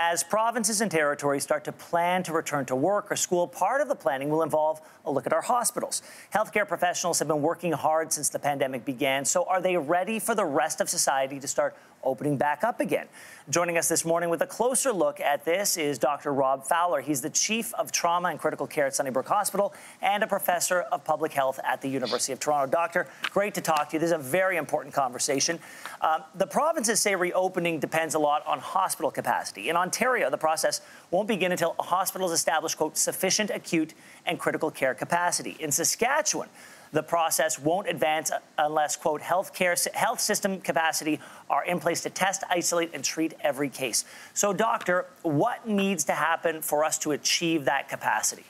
As provinces and territories start to plan to return to work or school, part of the planning will involve a look at our hospitals. Healthcare professionals have been working hard since the pandemic began, so are they ready for the rest of society to start opening back up again? Joining us this morning with a closer look at this is Dr. Rob Fowler. He's the Chief of Trauma and Critical Care at Sunnybrook Hospital and a Professor of Public Health at the University of Toronto. Doctor, great to talk to you. This is a very important conversation. The provinces say reopening depends a lot on hospital capacity. In Ontario, the process won't begin until hospitals establish, quote, sufficient acute and critical care capacity. In Saskatchewan, the process won't advance unless, quote, health system capacity are in place to test, isolate, and treat every case. So, doctor, what needs to happen for us to achieve that capacity?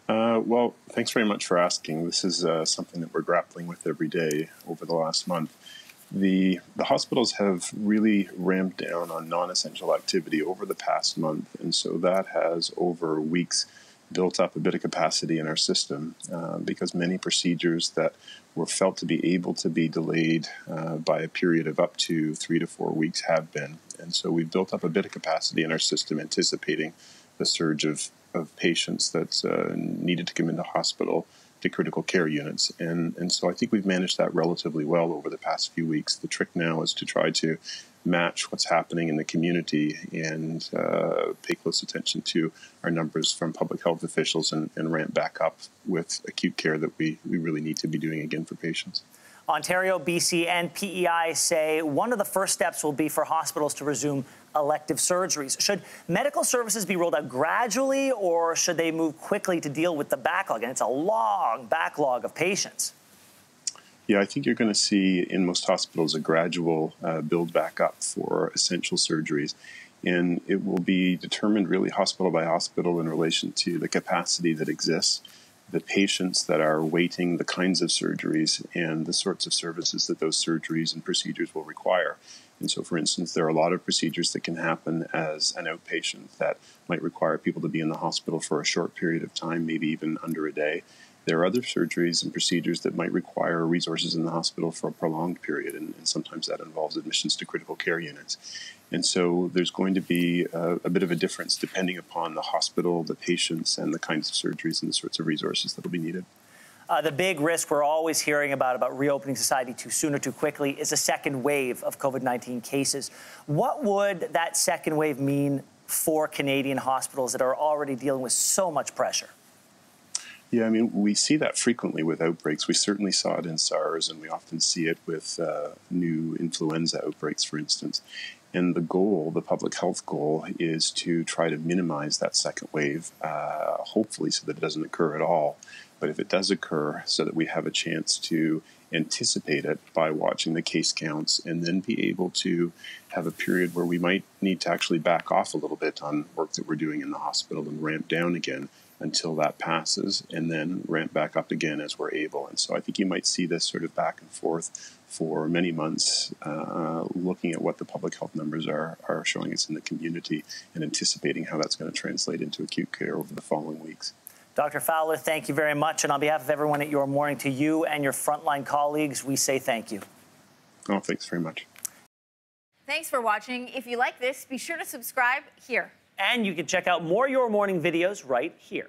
Well, thanks very much for asking. This is something that we're grappling with every day over the last month. The hospitals have really ramped down on non-essential activity over the past month, and so that has, over weeks, built up a bit of capacity in our system because many procedures that were felt to be able to be delayed by a period of up to 3 to 4 weeks have been. And so we've built up a bit of capacity in our system, anticipating the surge of patients that needed to come into hospital to critical care units. And so I think we've managed that relatively well over the past few weeks. The trick now is to try to match what's happening in the community and pay close attention to our numbers from public health officials and ramp back up with acute care that we really need to be doing again for patients. Ontario, BC, and PEI say one of the first steps will be for hospitals to resume elective surgeries. Should medical services be rolled out gradually, or should they move quickly to deal with the backlog? And it's a long backlog of patients. Yeah, I think you're going to see in most hospitals a gradual build back up for essential surgeries. And it will be determined really hospital by hospital in relation to the capacity that exists, the patients that are waiting, the kinds of surgeries, and the sorts of services that those surgeries and procedures will require. And so, for instance, there are a lot of procedures that can happen as an outpatient that might require people to be in the hospital for a short period of time, maybe even under a day. There are other surgeries and procedures that might require resources in the hospital for a prolonged period, and sometimes that involves admissions to critical care units. And so there's going to be a bit of a difference depending upon the hospital, the patients, and the kinds of surgeries and the sorts of resources that will be needed. The big risk we're always hearing about reopening society too soon or too quickly is a second wave of COVID-19 cases. What would that second wave mean for Canadian hospitals that are already dealing with so much pressure? Yeah, I mean, we see that frequently with outbreaks. We certainly saw it in SARS, and we often see it with new influenza outbreaks, for instance. And the goal, the public health goal, is to try to minimize that second wave, hopefully so that it doesn't occur at all. But if it does occur, so that we have a chance to anticipate it by watching the case counts and then be able to have a period where we might need to actually back off a little bit on work that we're doing in the hospital and ramp down again until that passes, and then ramp back up again as we're able. And so I think you might see this sort of back and forth for many months, looking at what the public health numbers are showing us in the community and anticipating how that's going to translate into acute care over the following weeks. Dr. Fowler, thank you very much. And on behalf of everyone at Your Morning, to you and your frontline colleagues, we say thank you. Oh, thanks very much. Thanks for watching. If you like this, be sure to subscribe here. And you can check out more Your Morning videos right here.